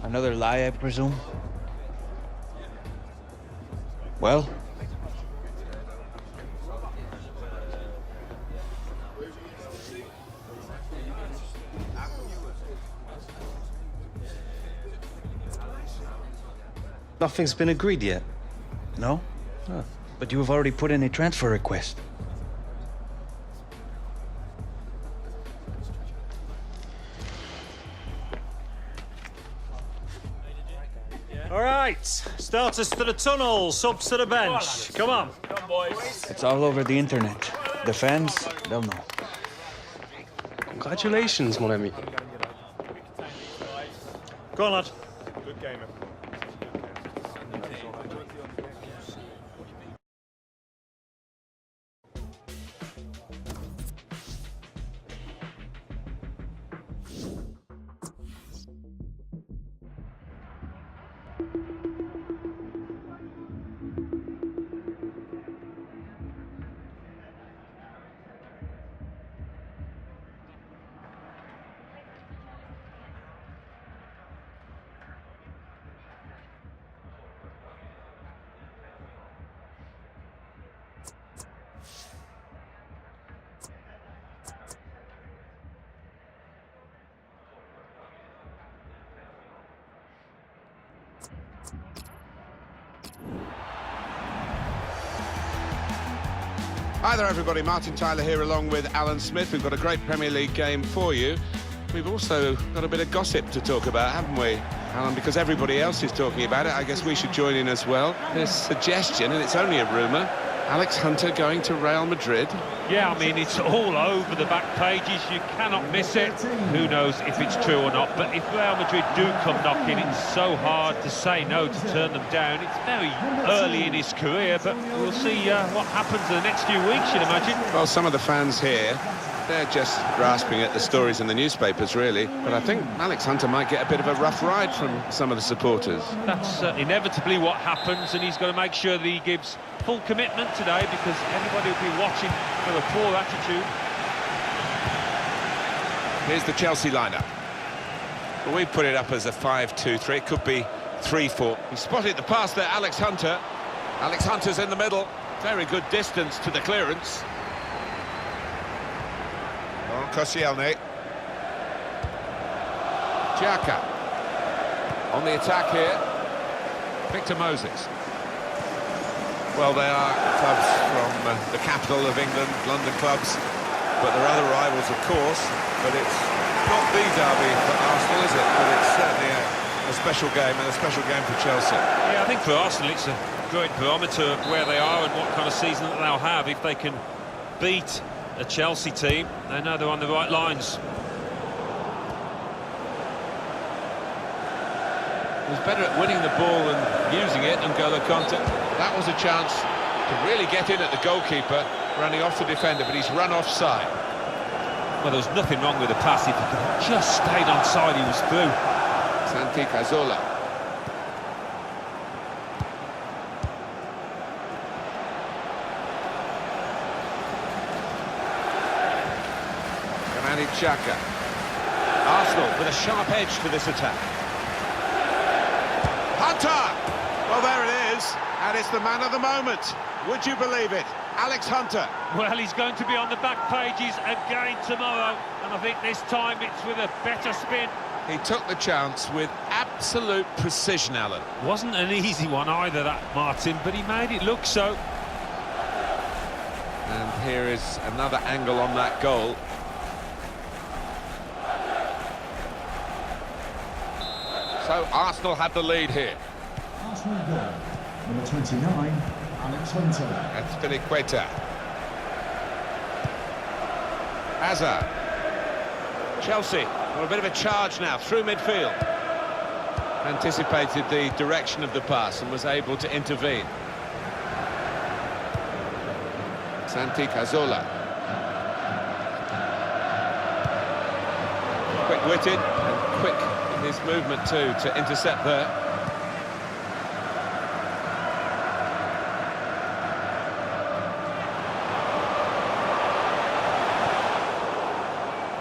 Another lie, I presume? Well? Nothing's been agreed yet? No? Oh, but you have already put in a transfer request. All right, starters to the tunnel, subs to the bench. Come on. Come on, boys. It's all over the internet. The fans, they'll know. Congratulations, mon ami. Go on, lad. Good game. Hi there everybody, Martin Tyler here along with Alan Smith. We've got a great Premier League game for you. We've also got a bit of gossip to talk about, haven't we, Alan? Because everybody else is talking about it, I guess we should join in as well. There's suggestion, and it's only a rumour, Alex Hunter going to Real Madrid. Yeah, I mean, it's all over the back pages. You cannot miss it. Who knows if it's true or not. But if Real Madrid do come knocking, it's so hard to say no, to turn them down. It's very early in his career, but we'll see what happens in the next few weeks, you'd imagine. Well, some of the fans here, they're just grasping at the stories in the newspapers, really. But I think Alex Hunter might get a bit of a rough ride from some of the supporters. That's inevitably what happens, and he's got to make sure that he gives full commitment today, because everybody will be watching for a poor attitude. Here's the Chelsea lineup. Well, we put it up as a 5-2-3. It could be 3-4. He spotted the pass there, Alex Hunter. Alex Hunter's in the middle. Very good distance to the clearance. On Koscielny. Xhaka. On the attack here. Victor Moses. Well, they are clubs from the capital of England, London clubs, but there are other rivals, of course. But it's not the derby for Arsenal, is it? But it's certainly a special game, and a special game for Chelsea. Yeah, I think for Arsenal it's a great barometer of where they are and what kind of season that they'll have. If they can beat a Chelsea team, they know they're on the right lines. He was better at winning the ball than using it, and N'Golo Kanté. That was a chance to really get in at the goalkeeper, running off the defender, but he's run offside. Well, there was nothing wrong with the pass. If he could have just stayed onside, he was through. Santi Cazorla. Granit Xhaka. Arsenal with a sharp edge to this attack. Hunter! Well, there it is, and it's the man of the moment. Would you believe it? Alex Hunter. Well, he's going to be on the back pages again tomorrow, and I think this time it's with a better spin. He took the chance with absolute precision, Alan. Wasn't an easy one either, that, Martin, but he made it look so. And here is another angle on that goal. So Arsenal have the lead here. Arsenal goal, number 29, Alex Hunter. That's Filiqueta. Hazard. Chelsea, well, a bit of a charge now, through midfield. Anticipated the direction of the pass and was able to intervene. Santi Cazorla. Quick-witted and quick in his movement too to intercept there.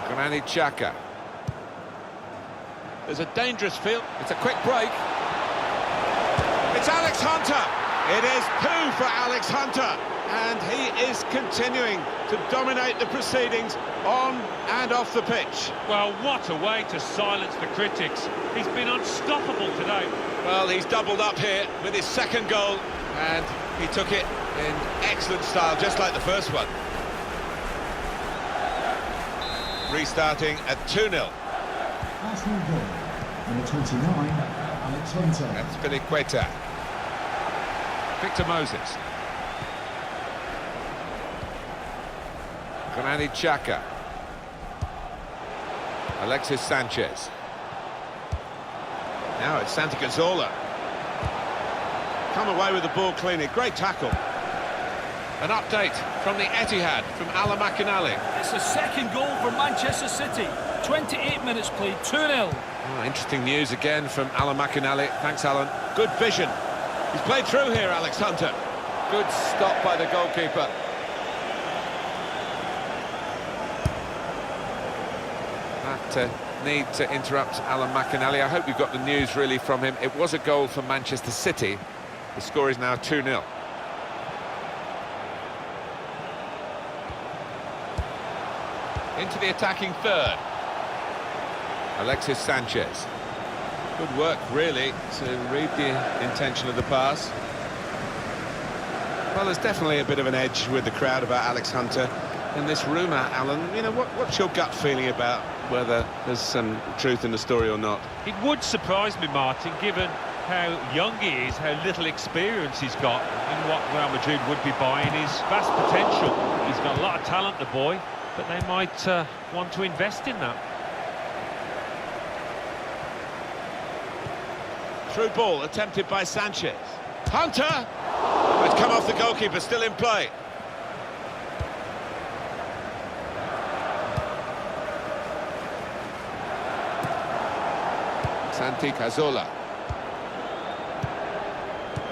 Granit Xhaka. There's a dangerous field. It's a quick break. It's Alex Hunter. It is coup for Alex Hunter. And he is continuing to dominate the proceedings on and off the pitch. Well, what a way to silence the critics. He's been unstoppable today. Well, he's doubled up here with his second goal, and he took it in excellent style, just like the first one. Restarting at 2-0. Arsenal goal. Number 29, Alex Hunter. That's Piliqueta. Victor Moses. Granit Xhaka. Alexis Sanchez. Now it's Santi Cazorla. Come away with the ball cleanly. Great tackle. An update from the Etihad from Alan McInally. It's the second goal for Manchester City. 28 minutes played, 2-0. Oh, interesting news again from Alan McInally. Thanks, Alan. Good vision. He's played through here, Alex Hunter. Good stop by the goalkeeper. That need to interrupt Alan McInally. I hope you got the news really from him. It was a goal for Manchester City. The score is now 2-0. Into the attacking third. Alexis Sanchez. Good work, really, to read the intention of the pass. Well, there's definitely a bit of an edge with the crowd about Alex Hunter. And this rumour, Alan, you know, what's your gut feeling about whether there's some truth in the story or not? It would surprise me, Martin, given how young he is, how little experience he's got, and what Real Madrid would be buying his vast potential. He's got a lot of talent, the boy, but they might want to invest in that. Through ball attempted by Sanchez. Hunter! It's come off the goalkeeper, still in play. Santi Cazorla.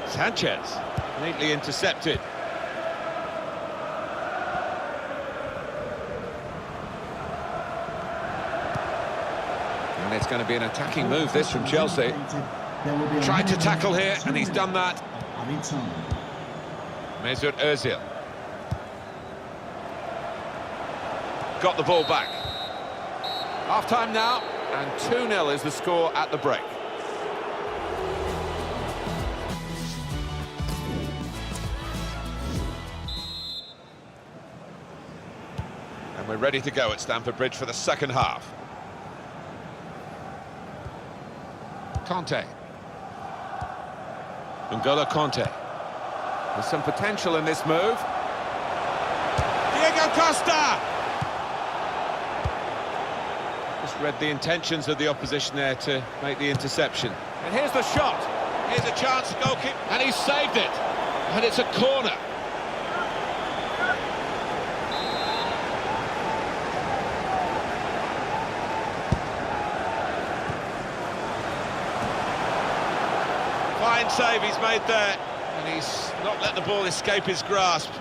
Sanchez, neatly intercepted. And it's going to be an attacking move, this, from Chelsea. Tried to tackle here, and he's done that. Mesut Ozil. Got the ball back. Half-time now, and 2-0 is the score at the break. And we're ready to go at Stamford Bridge for the second half. Conte. N'Golo Conte. There's some potential in this move. Diego Costa! Just read the intentions of the opposition there to make the interception. And here's the shot. Here's a chance to goalkeeper, and he saved it. And it's a corner. Fine save he's made there, and he's not let the ball escape his grasp.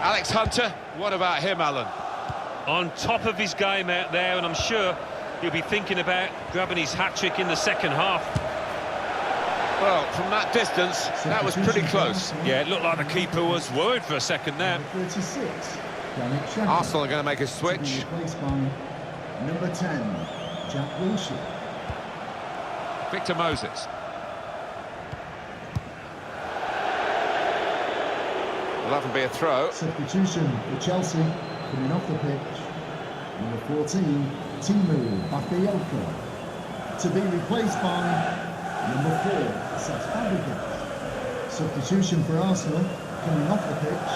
Alex Hunter, what about him, Alan? On top of his game out there, and I'm sure he'll be thinking about grabbing his hat-trick in the second half. Well, from that distance, that was pretty close. Yeah, it looked like the keeper was worried for a second there. Arsenal are going to make a switch. Number 10, Jack Wilshere. Victor Moses. Will that be a throw? Substitution for Chelsea, coming off the pitch. Number 14, Timu Bakayoko. To be replaced by number 4, Cesc Fabregas. Substitution for Arsenal, coming off the pitch.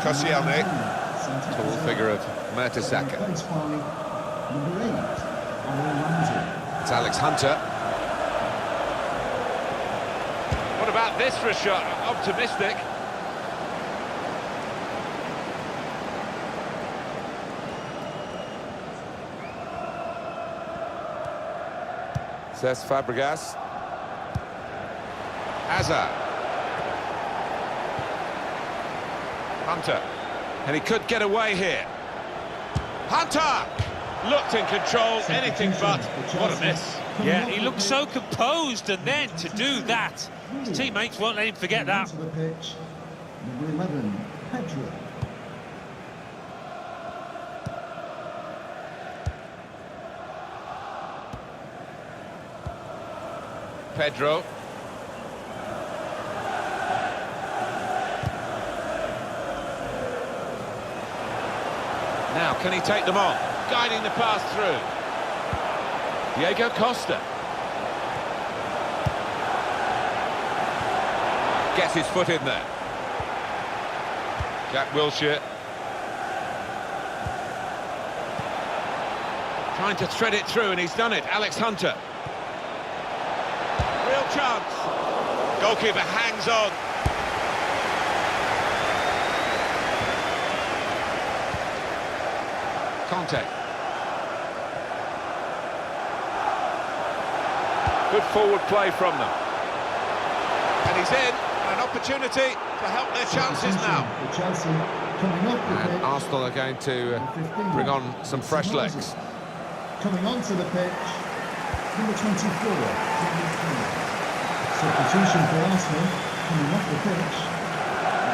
Koscielny. Tall figure of Mertesacker. Replaced by number 8, Aaron Ramsey. It's Alex Hunter. What about this for a shot? Optimistic. Cesc Fabregas. Hazard. Hunter. And he could get away here. Hunter! Looked in control, anything but. What a miss. Yeah, he looked so composed, and then to do that, his teammates won't let him forget that. To the pitch, number 11, Pedro. Pedro. Now, can he take them on? Guiding the pass through. Diego Costa. Gets his foot in there. Jack Wilshere. Trying to thread it through, and he's done it. Alex Hunter. Real chance. Goalkeeper hangs on. Conte. Good forward play from them. And he's in. An opportunity to help their chances now. For Chelsea, coming up the And pitch, Arsenal are going to bring on some fresh legs. coming onto the pitch, number 24, substitution for Arsenal, coming off the pitch,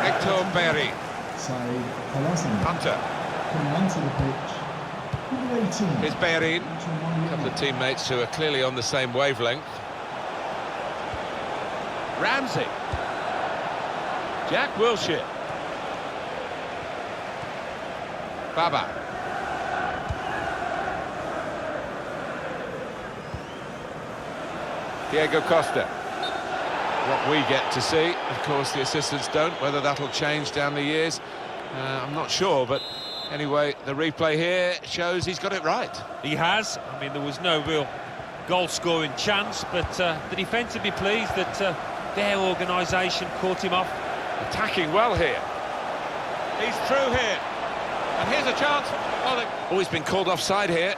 Hector Berry. Said Kalasana. Hunter. Coming onto the pitch, number 18. Here's Berry. A couple of teammates who are clearly on the same wavelength. Ramsey. Jack Wilshere. Baba. Diego Costa. What we get to see, of course the assistants don't. Whether that'll change down the years, I'm not sure, but anyway, the replay here shows he's got it right. He has. I mean, there was no real goal-scoring chance, but the defence would be pleased that their organisation caught him off. Attacking well here. He's through here. And here's a chance. Oh, he's been called offside here.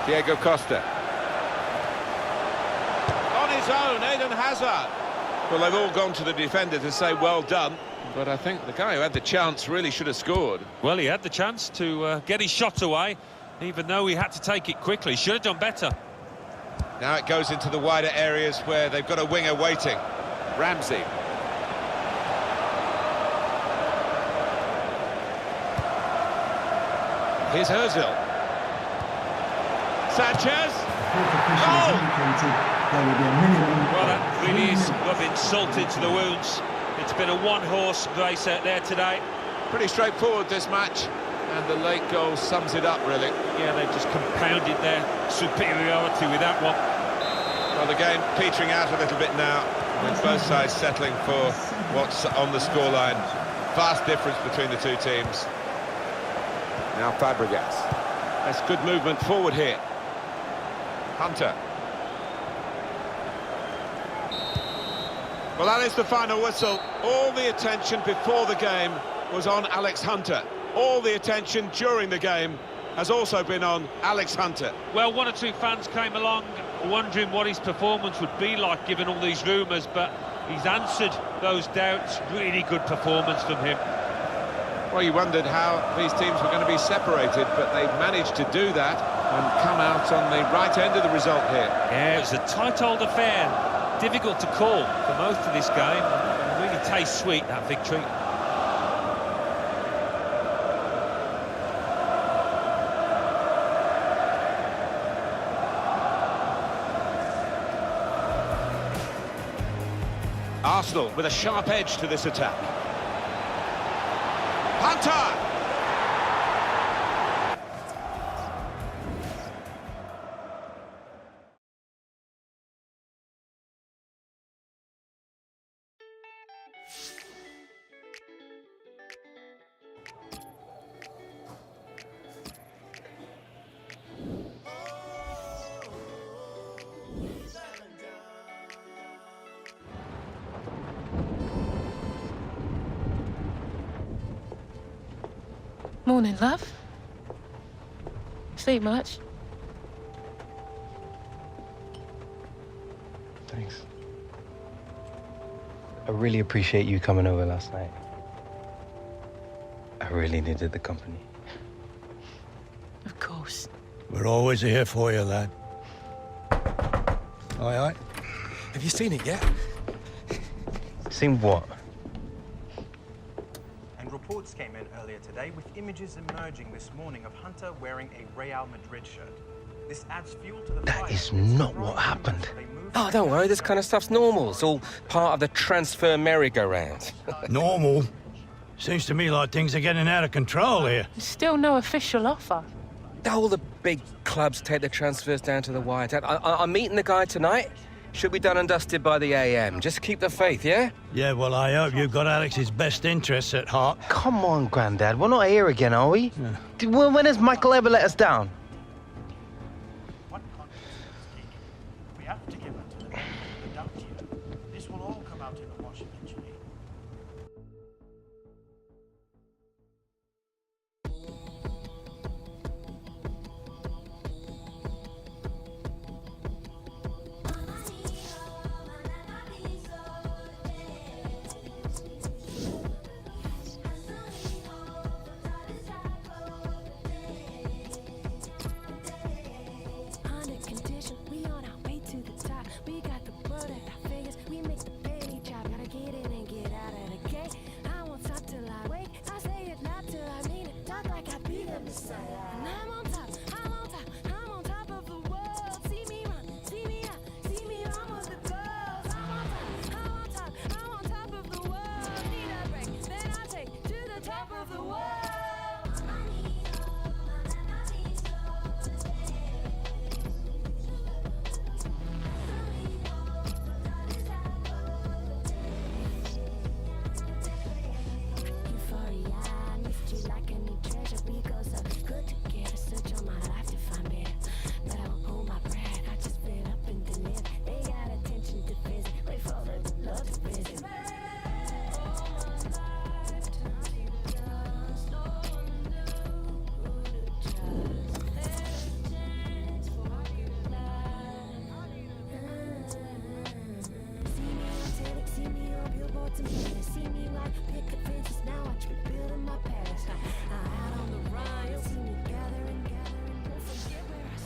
Diego Costa. On his own, Eden Hazard. Well, they've all gone to the defender to say well done, but I think the guy who had the chance really should have scored. Well, he had the chance to get his shot away, even though he had to take it quickly. Should have done better. Now it goes into the wider areas where they've got a winger waiting. Ramsey. Here's Ozil. Sanchez. Well, Well, that really is rubbing salt into the wounds. It's been a one-horse race out there today. Pretty straightforward, this match, and the late goal sums it up, really. Yeah, they've just compounded their superiority with that one. Well, the game petering out a little bit now, with both sides settling for what's on the scoreline. Vast difference between the two teams. Now Fabregas. That's good movement forward here. Hunter. Well, that is the final whistle. All the attention before the game was on Alex Hunter. All the attention during the game has also been on Alex Hunter. Well, one or two fans came along wondering what his performance would be like given all these rumours, but he's answered those doubts. Really good performance from him. Well, you wondered how these teams were going to be separated, but they've managed to do that and come out on the right end of the result here. Yeah, it was a tight old affair. Difficult to call for most of this game. It really tastes sweet, that victory. Arsenal with a sharp edge to this attack. Hunter! Morning, love. Sleep much? Thanks. I really appreciate you coming over last night. I really needed the company. Of course. We're always here for you, lad. Aye, aye. Have you seen it yet? Seen what? And reports came in earlier today with images emerging this morning of Hunter wearing a Real Madrid shirt. This adds fuel to the fire. That is not what happened. Oh, don't worry, this kind of stuff's normal. It's all part of the transfer merry-go-round. Normal? Seems to me like things are getting out of control here. Still no official offer. All the big clubs take the transfers down to the wire. Dad, I'm meeting the guy tonight. Should be done and dusted by the AM. Just keep the faith, yeah? Yeah, well, I hope you've got Alex's best interests at heart. Come on, Grandad. We're not here again, are we? Yeah. When has Michael ever let us down? What confidence is key? We have to give it to the men who doubt you. This will all come out in the wash eventually.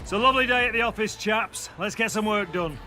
It's a lovely day at the office, chaps. Let's get some work done.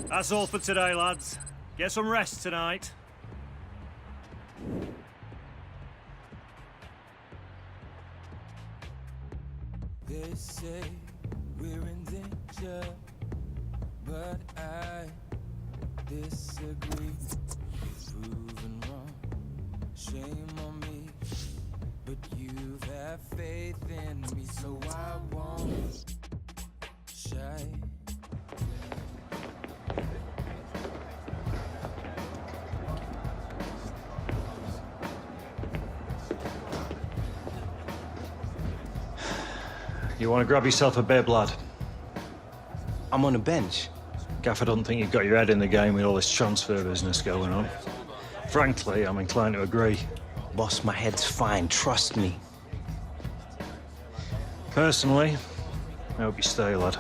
That's all for today, lads. Get some rest tonight. They say we're in danger, but I disagree. Proven wrong, shame on me. But you've had faith in me, so I won't shy. You want to grab yourself a bib, lad? I'm on the bench. Gaff, I don't think you've got your head in the game with all this transfer business going on. Frankly, I'm inclined to agree. Boss, my head's fine, trust me. Personally, I hope you stay, lad.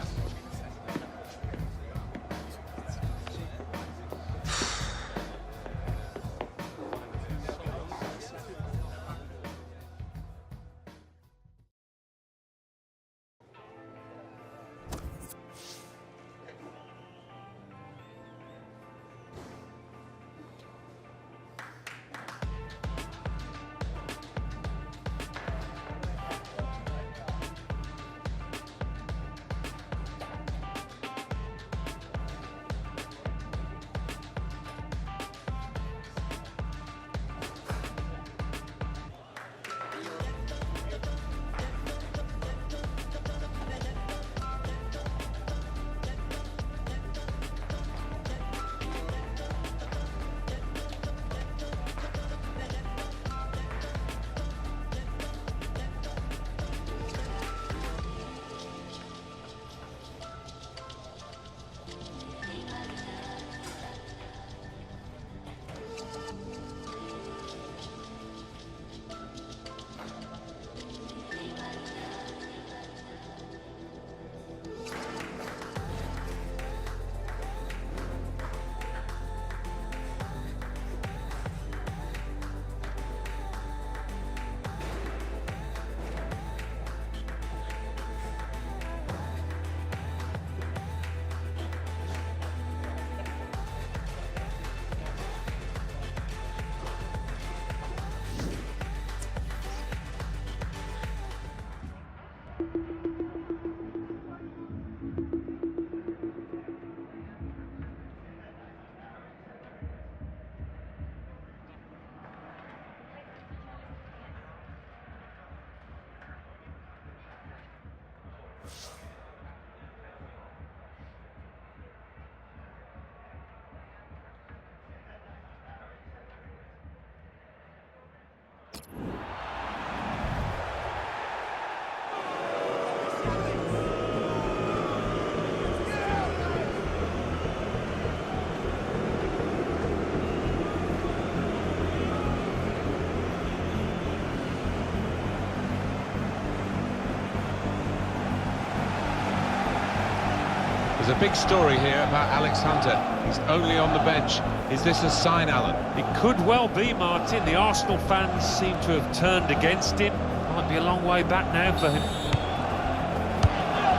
There's a big story here about Alex Hunter. He's only on the bench. Is this a sign, Alan? It could well be, Martin. The Arsenal fans seem to have turned against him. Might be a long way back now for him.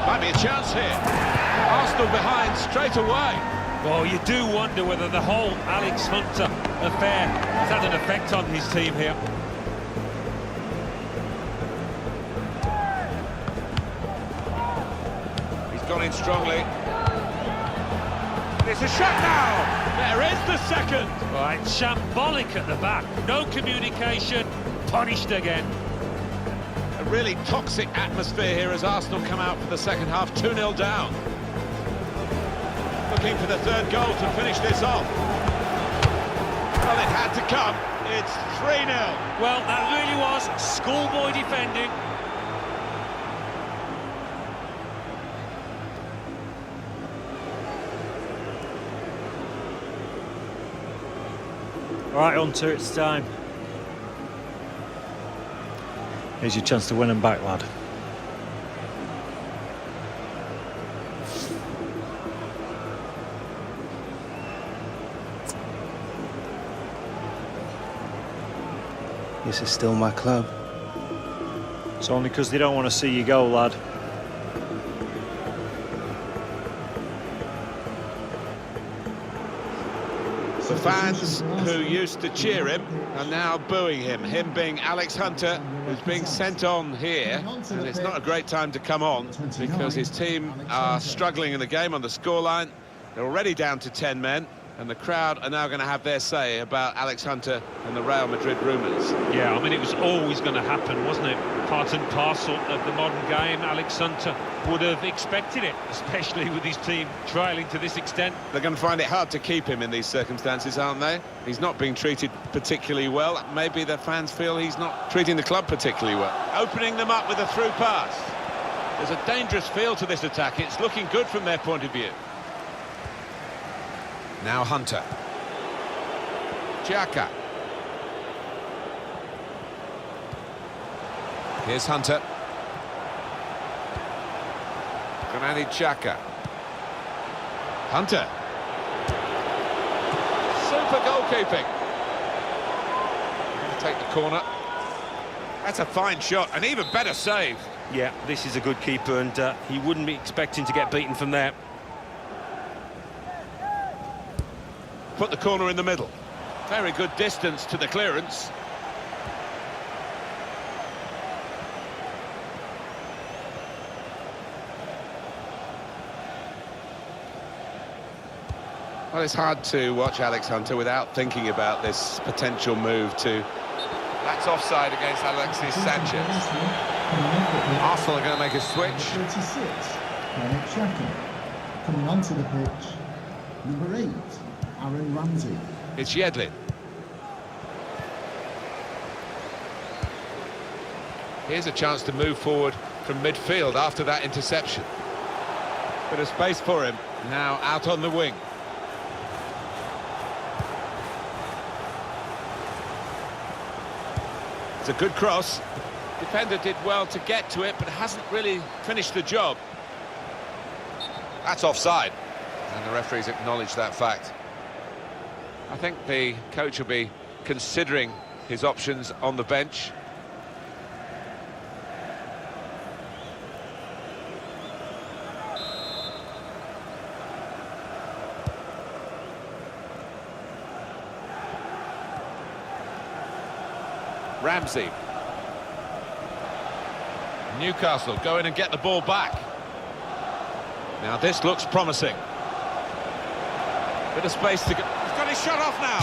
Might be a chance here. Arsenal behind straight away. Well, you do wonder whether the whole Alex Hunter affair has had an effect on his team here. He's gone in strongly. It's a shot now! There is the second! Right, shambolic at the back. No communication, punished again. A really toxic atmosphere here as Arsenal come out for the second half, 2-0 down. Looking for the third goal to finish this off. Well, it had to come. It's 3-0. Well, that really was schoolboy defending. All right, Hunter, it's time. Here's your chance to win them back, lad. This is still my club. It's only because they don't want to see you go, lad. The fans who used to cheer him are now booing him. Him being Alex Hunter, who's being sent on here. And it's not a great time to come on because his team are struggling in the game on the scoreline. They're already down to 10 men, and the crowd are now going to have their say about Alex Hunter and the Real Madrid rumours. Yeah, I mean, it was always going to happen, wasn't it? Part and parcel of the modern game. Alex Hunter would have expected it, especially with his team trailing to this extent. They're going to find it hard to keep him in these circumstances, aren't they? He's not being treated particularly well. Maybe the fans feel he's not treating the club particularly well. Opening them up with a through pass. There's a dangerous feel to this attack. It's looking good from their point of view. Now Hunter. Xhaka. Here's Hunter. Granit Xhaka. Hunter. Super goalkeeping. Take the corner. That's a fine shot, an even better save. Yeah, this is a good keeper, and he wouldn't be expecting to get beaten from there. Put the corner in the middle. Very good distance to the clearance. Well, it's hard to watch Alex Hunter without thinking about this potential move to... That's offside against Alexis Sanchez. Arsenal are going to make a switch. 36, Granit Xhaka. Coming onto the pitch, number 8, Aaron Ramsey. It's Yedlin. Here's a chance to move forward from midfield after that interception. Bit of space for him. Now out on the wing. It's a good cross. Defender did well to get to it, but hasn't really finished the job. That's offside. And the referees acknowledge that fact. I think the coach will be considering his options on the bench. Ramsey. Newcastle go in and get the ball back. Now this looks promising. Bit of space to go. He's got his shot off now.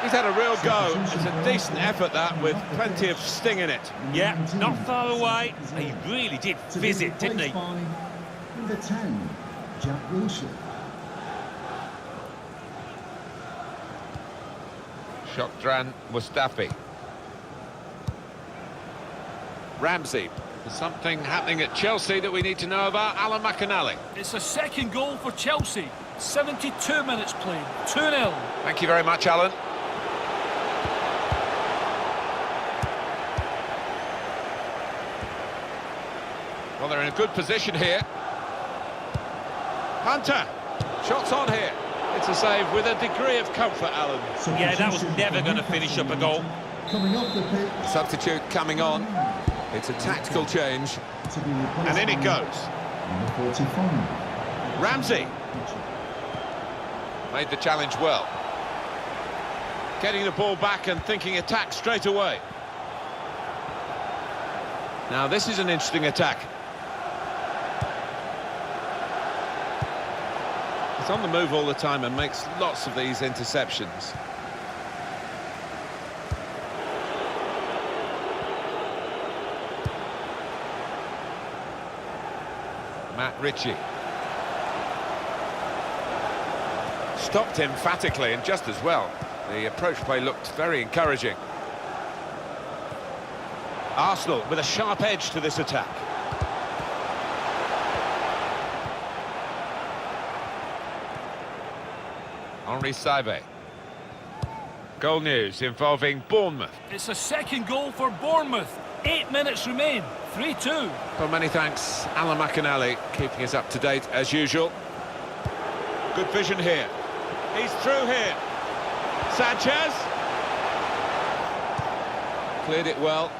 He's had a real go. It's a decent effort, that, with plenty of sting in it. Yeah, not far away. He really did fizz it, didn't he? Number 10, Jack Wilshere. Shokdran Mustafi. Ramsey. There's something happening at Chelsea that we need to know about. Alan McInally. It's a second goal for Chelsea. 72 minutes played. 2-0. Thank you very much, Alan. Well, they're in a good position here. Hunter. Shots on here. It's a save with a degree of comfort, Alan. Yeah, that was never going to finish up a goal. Coming off the pitch. Substitute coming on. It's a tactical change. And in it goes. Number 45. Ramsey. Made the challenge well. Getting the ball back and thinking attack straight away. Now this is an interesting attack. He's on the move all the time and makes lots of these interceptions. Matt Ritchie. Stopped emphatically and just as well. The approach play looked very encouraging. Arsenal with a sharp edge to this attack. Henri Saivet. Goal news involving Bournemouth. It's a second goal for Bournemouth. 8 minutes remain. 3-2. Well, many thanks, Alan McInally, keeping us up to date as usual. Good vision here. He's through here. Sanchez. Cleared it well.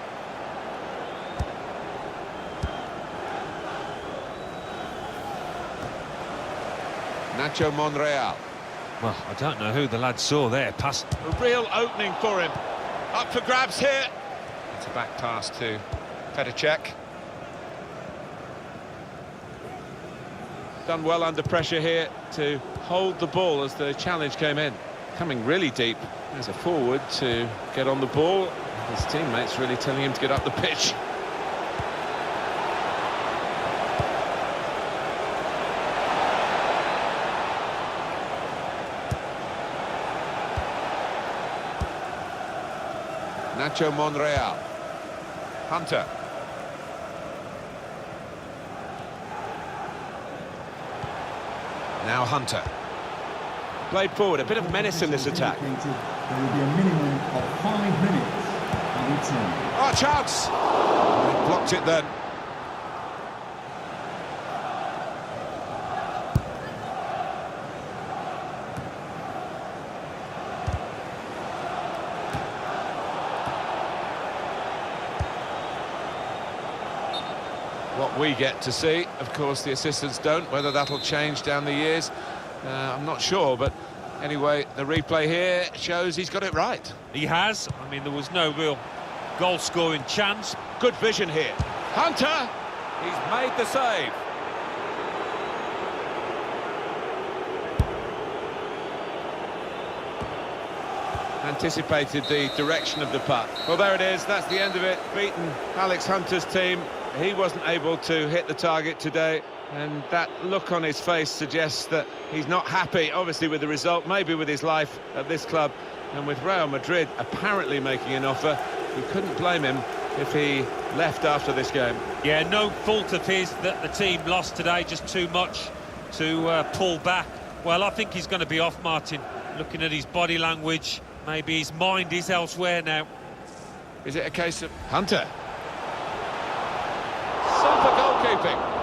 Nacho Monreal. Well, I don't know who the lad saw there. Pass. A real opening for him. Up for grabs here. It's a back pass to Petr Cech. done well under pressure here to hold the ball as the challenge came in. Coming really deep as a forward to get on the ball. His teammates really telling him to get up the pitch. Nacho Monreal. Hunter. Now Hunter. Played forward, a bit of menace in this attack. There will be a minimum of 5 minutes added time. Oh, chance! Blocked it then. What we get to see, of course, the assistants don't. Whether that'll change down the years, I'm not sure, but anyway, the replay here shows he's got it right. He has. I mean, there was no real goal-scoring chance. Good vision here. Hunter! He's made the save. Anticipated the direction of the putt. Well, there it is. That's the end of it. Beaten Alex Hunter's team. He wasn't able to hit the target today, and that look on his face suggests that he's not happy, obviously, with the result, maybe with his life at this club. And with Real Madrid apparently making an offer, you couldn't blame him if he left after this game. Yeah, no fault of his that the team lost today, just too much to pull back. Well, I think he's going to be off, Martin. Looking at his body language, maybe his mind is elsewhere now. Is it a case of Hunter? Super goalkeeping.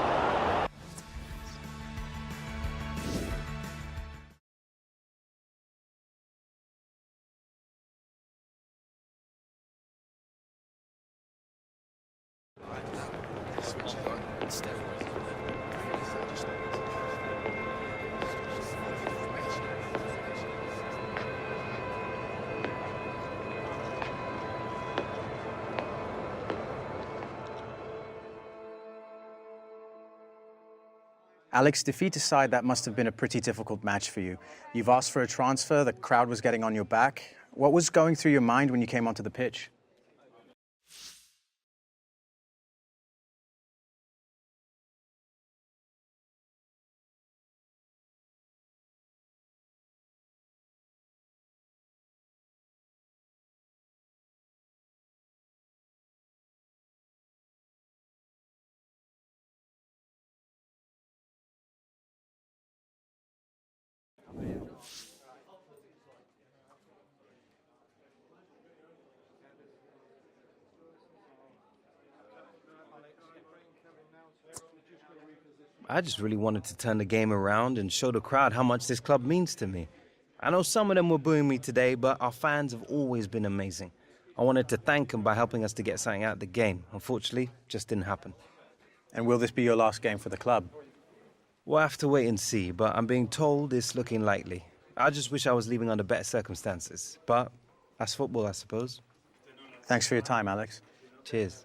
Alex, defeat aside, that must have been a pretty difficult match for you. You've asked for a transfer, the crowd was getting on your back. What was going through your mind when you came onto the pitch? I just really wanted to turn the game around and show the crowd how much this club means to me. I know some of them were booing me today, but our fans have always been amazing. I wanted to thank them by helping us to get something out of the game. Unfortunately, just didn't happen. And will this be your last game for the club? We'll have to wait and see, but I'm being told it's looking likely. I just wish I was leaving under better circumstances, but that's football, I suppose. Thanks for your time, Alex. Cheers.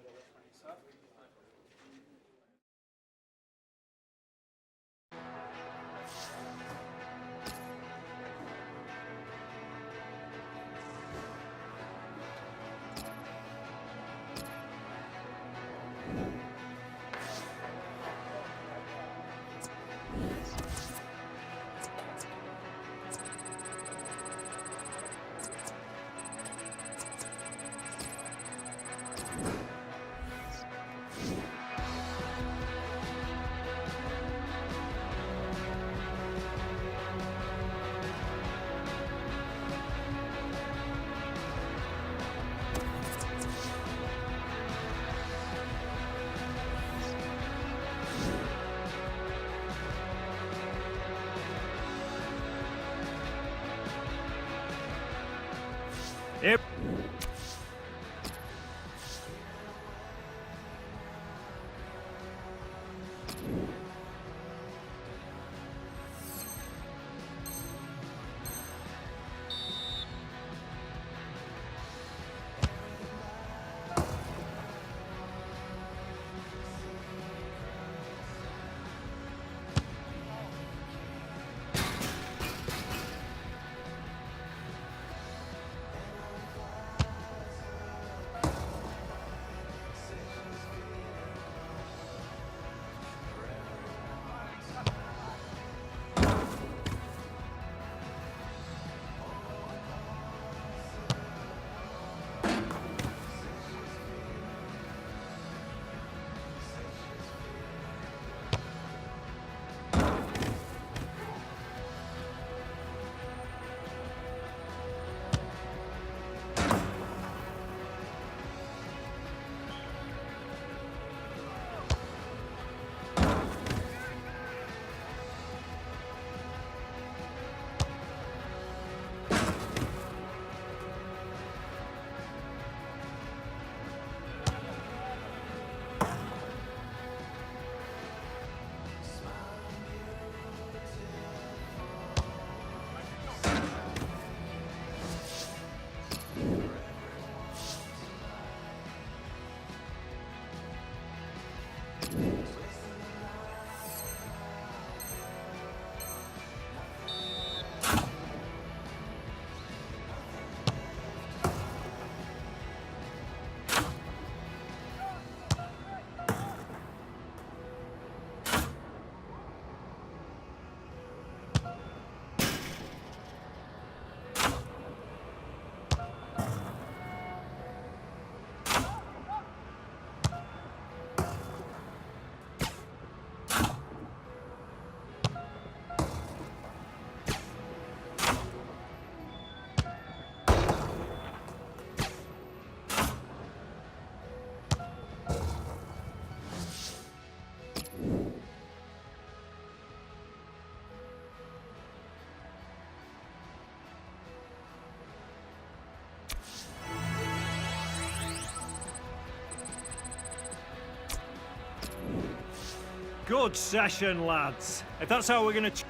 Good session, lads. If that's how we're going to...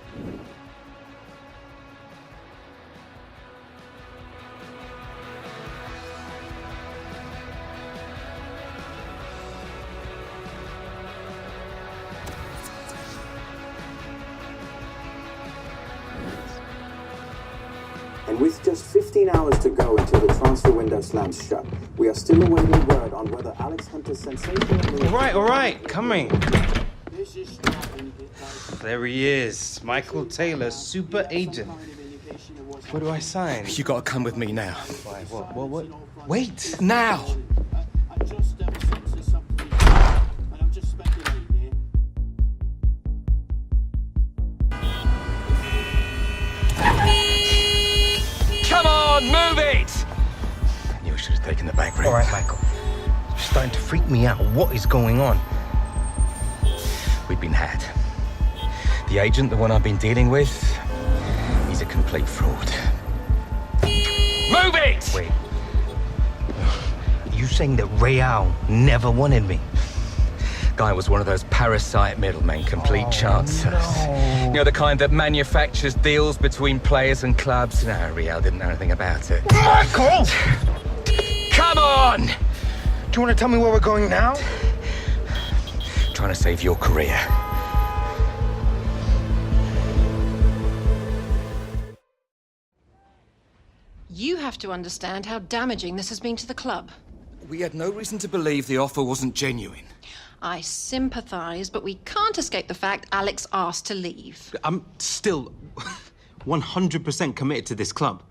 And with just 15 hours to go until the transfer window slams shut, we are still awaiting word on whether Alex Hunter's sensational... All right, coming. There he is, Michael Taylor, super agent. Where do I sign? You gotta come with me now. Why, what? Wait! Now! Come on, move it! I knew I should have taken the back room. All right, Michael. It's starting to freak me out. What is going on? We've been had. The agent, the one I've been dealing with, he's a complete fraud. Move it! Wait. Are you saying that Real never wanted me? Guy was one of those parasite middlemen, complete chancers. No. You know, the kind that manufactures deals between players and clubs? No, Real didn't know anything about it. Michael! Come on! Do you want to tell me where we're going now? Trying to save your career. You have to understand how damaging this has been to the club. We had no reason to believe the offer wasn't genuine. I sympathise, but we can't escape the fact Alex asked to leave. I'm still 100% committed to this club.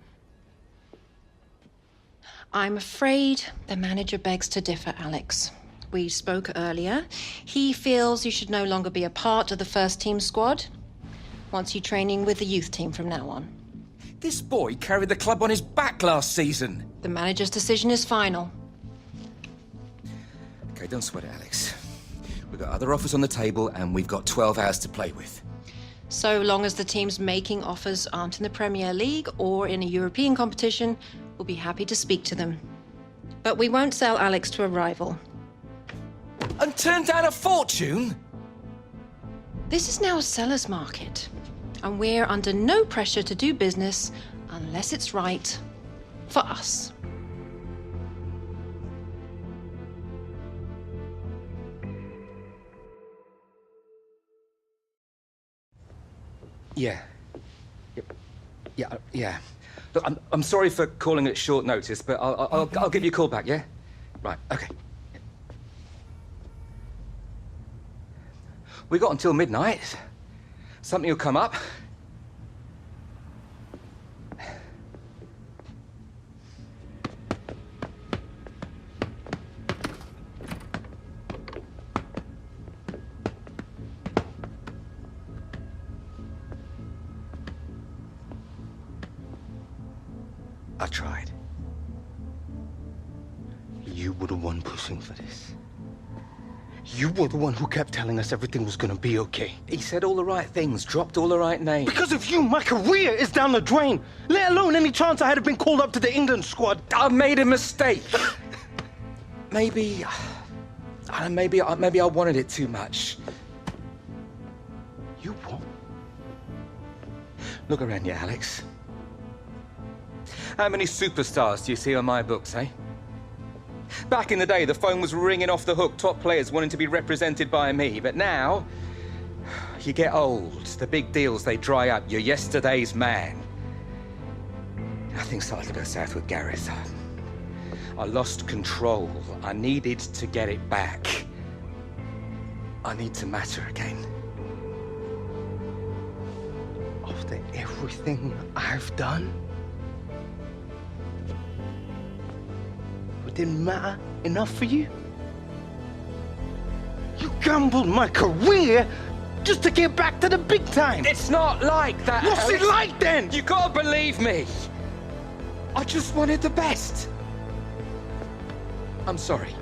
I'm afraid the manager begs to differ, Alex. We spoke earlier. He feels you should no longer be a part of the first team squad. Wants you training with the youth team from now on. This boy carried the club on his back last season. The manager's decision is final. Okay, don't sweat it, Alex. We've got other offers on the table and we've got 12 hours to play with. So long as the teams making offers aren't in the Premier League or in a European competition, we'll be happy to speak to them. But we won't sell Alex to a rival. And turn down a fortune? This is now a seller's market, and we're under no pressure to do business unless it's right for us. Yeah. Look, I'm sorry for calling it short notice, but I'll give you a call back, yeah? Right, okay. We got until midnight. Something will come up. I tried. You were the one pushing for this. You were the one who kept telling us everything was gonna be okay. He said all the right things, dropped all the right names. Because of you, my career is down the drain. Let alone any chance I had of been called up to the England squad. I made a mistake. Maybe I wanted it too much. You what? Look around you, Alex. How many superstars do you see on my books, eh? Back in the day, the phone was ringing off the hook, top players wanting to be represented by me. But now, you get old. The big deals, they dry up. You're yesterday's man. Things started to go south with Gareth. I lost control. I needed to get it back. I need to matter again. After everything I've done, it didn't matter enough for you? You gambled my career just to get back to the big time. It's not like that. What's it like then? You gotta believe me. I just wanted the best. I'm sorry.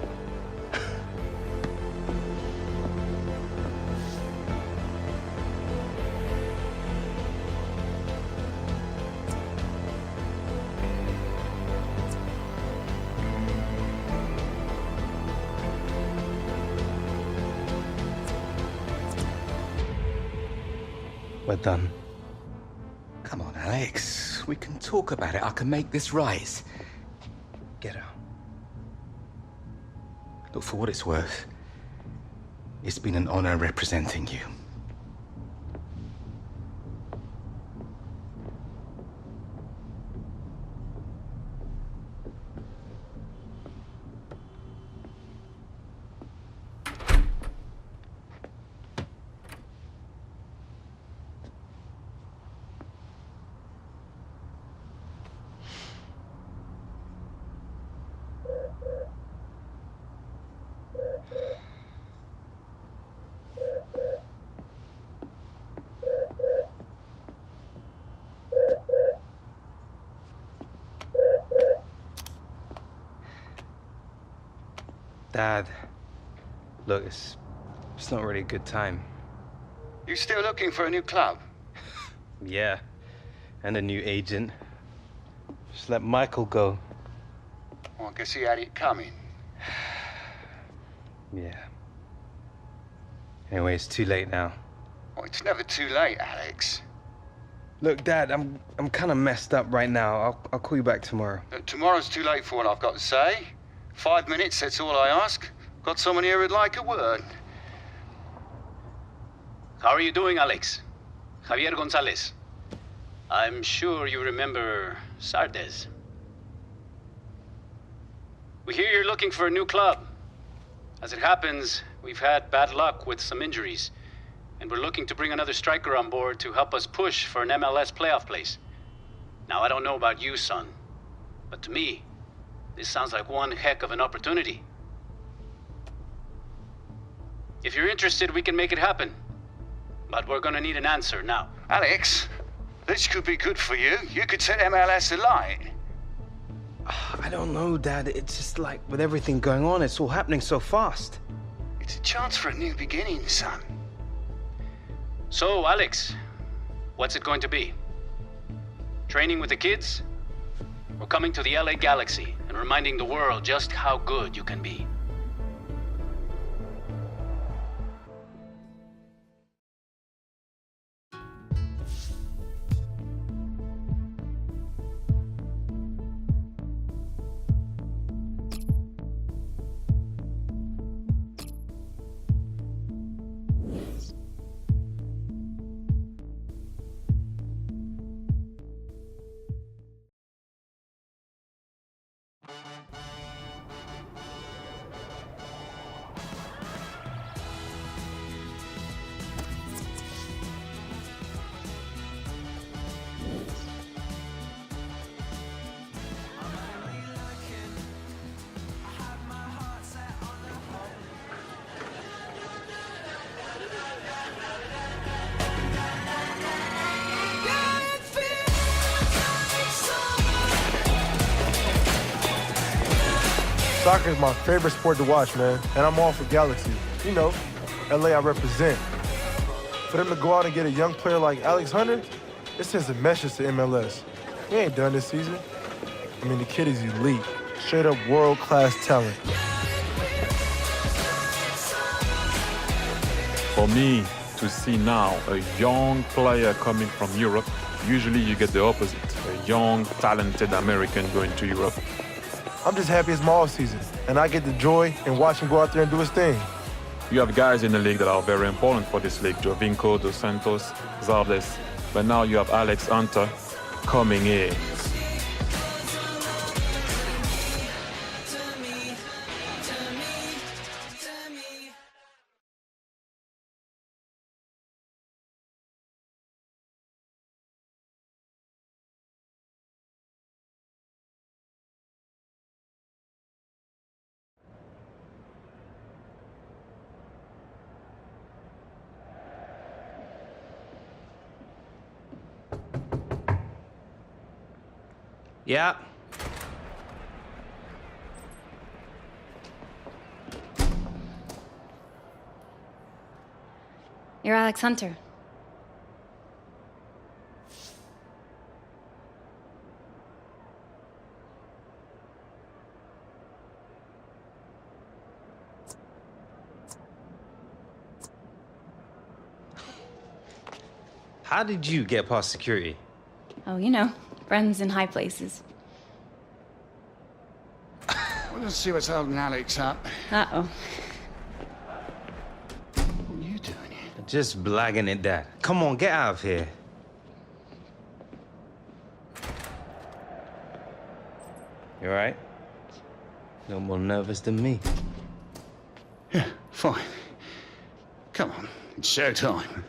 We're done. Come on, Alex. We can talk about it. I can make this right. Get out. Look, for what it's worth, it's been an honor representing you. Dad, look, it's not really a good time. You still looking for a new club? Yeah, and a new agent. Just let Michael go. Well, I guess he had it coming. Yeah. Anyway, it's too late now. Well, it's never too late, Alex. Look, Dad, I'm kind of messed up right now. I'll call you back tomorrow. Tomorrow's too late for what I've got to say. 5 minutes, that's all I ask. Got someone here who'd like a word. How are you doing, Alex? Javier Gonzalez. I'm sure you remember Sardes. We hear you're looking for a new club. As it happens, we've had bad luck with some injuries, and we're looking to bring another striker on board to help us push for an MLS playoff place. Now, I don't know about you, son, but to me, this sounds like one heck of an opportunity. If you're interested, we can make it happen. But we're gonna need an answer now. Alex, this could be good for you. You could set MLS alight. I don't know, Dad. It's just like, with everything going on, it's all happening so fast. It's a chance for a new beginning, son. So, Alex, what's it going to be? Training with the kids? Or coming to the LA Galaxy and reminding the world just how good you can be? Soccer is my favorite sport to watch, man, and I'm all for Galaxy. You know, LA I represent. For them to go out and get a young player like Alex Hunter, it sends a message to MLS. We ain't done this season. I mean, the kid is elite, straight up world-class talent. For me, to see now a young player coming from Europe, usually you get the opposite, a young, talented American going to Europe. I'm just happy it's my off season, and I get the joy in watching him go out there and do his thing. You have guys in the league that are very important for this league. Jovinko, Dos Santos, Zardes. But now you have Alex Hunter coming in. Yeah. You're Alex Hunter. How did you get past security? Oh, you know, friends in high places. Well, let's see what's holding Alex up. Uh-oh. What are you doing here? Just blagging it, Dad. Come on, get out of here. You all right? No more nervous than me. Yeah, fine. Come on, it's showtime.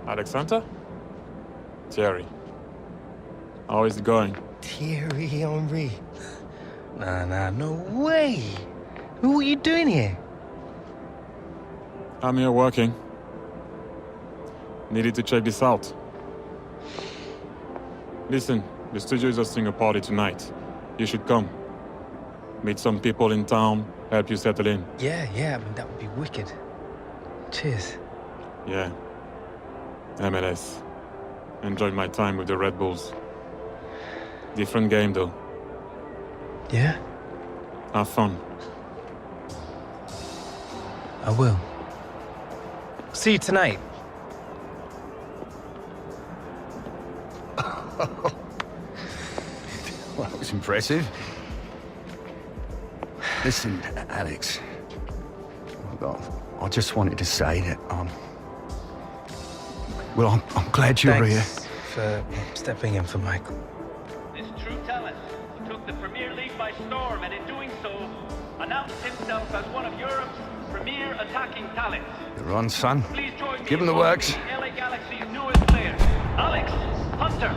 Alex Hunter? Thierry. How is it going? Thierry Henry. Nah, no way. What are you doing here? I'm here working. Needed to check this out. Listen, the studio is hosting a party tonight. You should come. Meet some people in town, help you settle in. Yeah, I mean, that would be wicked. Cheers. Yeah. MLS. Enjoyed my time with the Red Bulls. Different game, though. Yeah? Have fun. I will. See you tonight. Well, that was impressive. Listen, Alex. I just wanted to say that, well, I'm glad you're here. Thanks for stepping in for Michael. This true talent took the Premier League by storm, and in doing so, announced himself as one of Europe's premier attacking talents. You're on, son. Please join me Give him the in works. welcoming LA Galaxy's newest player, Alex Hunter.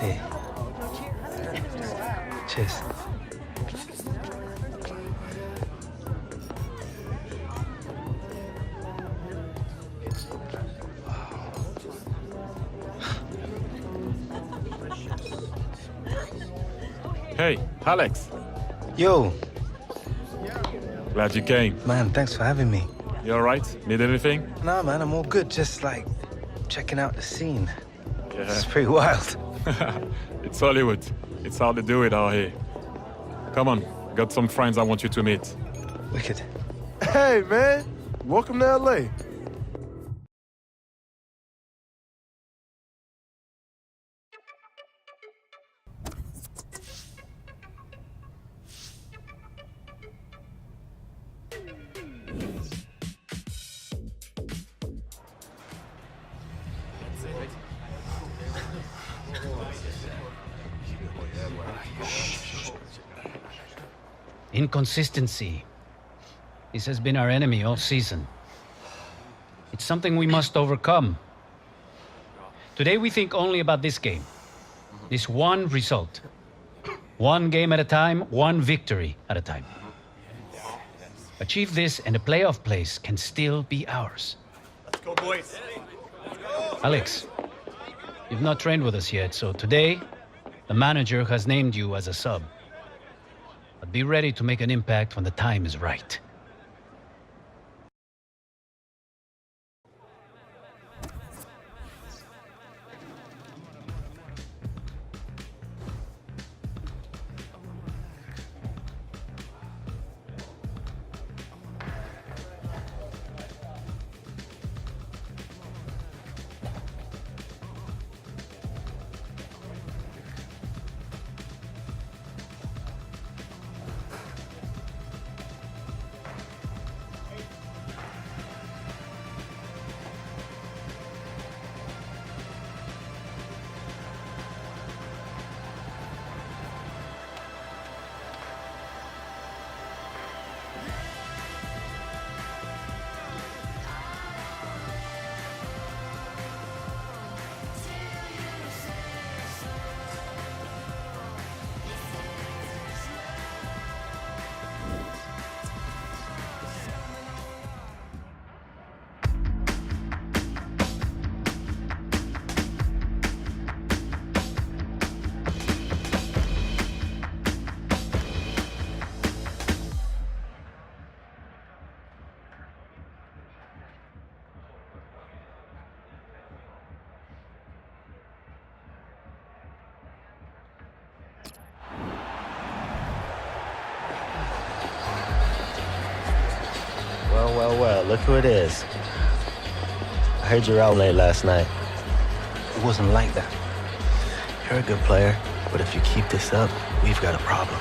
Hey. Cheers. Hey, Alex. Yo. Glad you came. Man, thanks for having me. You alright? Need anything? Nah, man, I'm all good. Just like checking out the scene. Yeah. It's pretty wild. It's Hollywood. It's how they do it out here. Come on, got some friends I want you to meet. Wicked. Hey, man. Welcome to LA. Inconsistency. This has been our enemy all season. It's something we must overcome. Today we think only about this game. This one result. One game at a time, one victory at a time. Achieve this and a playoff place can still be ours. Let's go, boys. Alex, you've not trained with us yet, so today the manager has named you as a sub. But be ready to make an impact when the time is right. Well, look who it is. I heard you were out late last night. It wasn't like that. You're a good player, but if you keep this up, we've got a problem.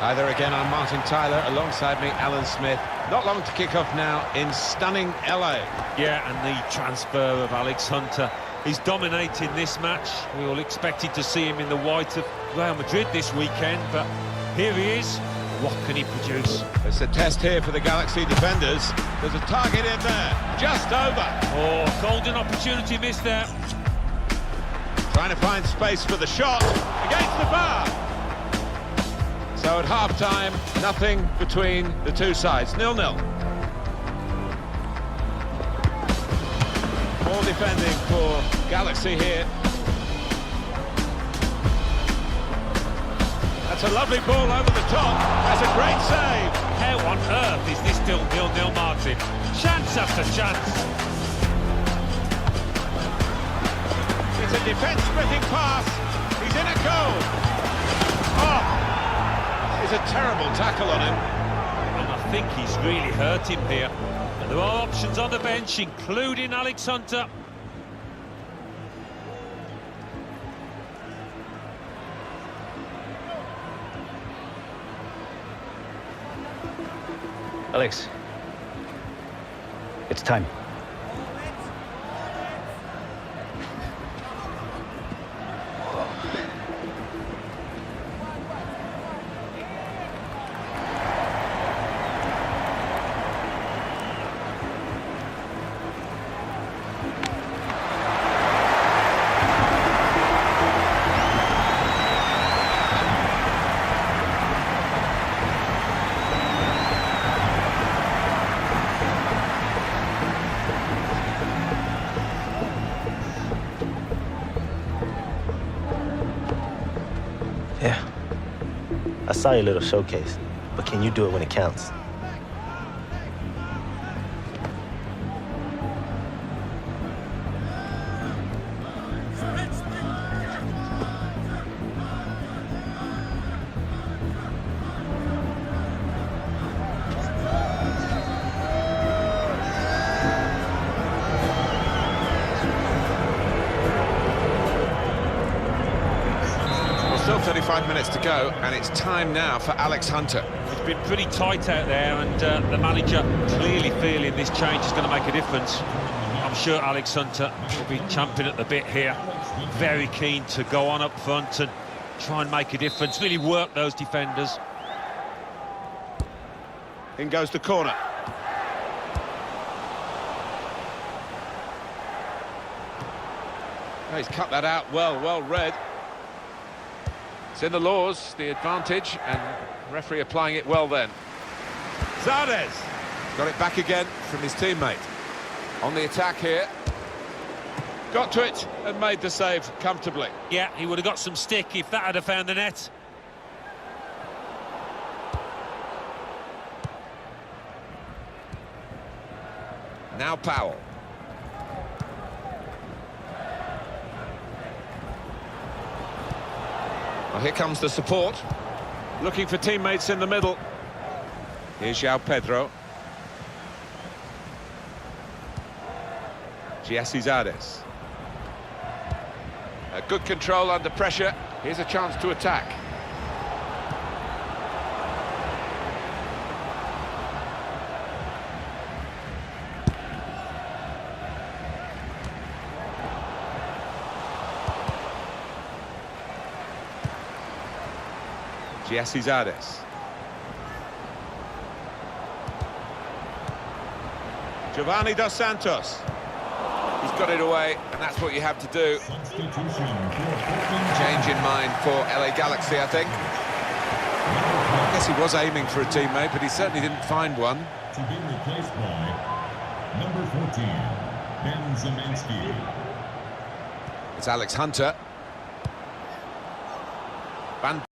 Either again, I'm Martin Tyler. Alongside me, Alan Smith. Not long to kick off now in stunning LA. Yeah, and the transfer of Alex Hunter. He's dominating this match. We all expected to see him in the white of Real Madrid this weekend, but here he is. What can he produce? It's a test here for the Galaxy defenders. There's a target in there, just over. Oh, golden opportunity missed there. Trying to find space for the shot against the bar. So at half-time, nothing between the two sides, 0-0. All defending for Galaxy here. That's a lovely ball over the top. That's a great save. How on earth is this still 0-0, Martin? Chance after chance. It's a defence-splitting pass. He's in a goal. Oh, it's a terrible tackle on him. And I think he's really hurt him here. And there are options on the bench, including Alex Hunter. Alex, it's time. Yeah. I saw your little showcase, but can you do it when it counts? Still 35 minutes to go, and it's time now for Alex Hunter. It's been pretty tight out there, and the manager clearly feeling this change is going to make a difference. I'm sure Alex Hunter will be champing at the bit here. Very keen to go on up front and try and make a difference, really work those defenders. In goes the corner. Oh, he's cut that out well read. It's in the laws, the advantage, and referee applying it well then. Zardes got it back again from his teammate. On the attack here. Got to it and made the save comfortably. Yeah, he would have got some stick if that had found the net. Now Powell. Well, here comes the support. Looking for teammates in the middle. Here's João Pedro. Zardes. A good control under pressure. Here's a chance to attack. Zardes. Giovanni Dos Santos. He's got it away, and that's what you have to do. Change in mind for LA Galaxy, I think. I guess he was aiming for a teammate, but he certainly didn't find one. To be replaced by number 14, Ben Zemanski. It's Alex Hunter.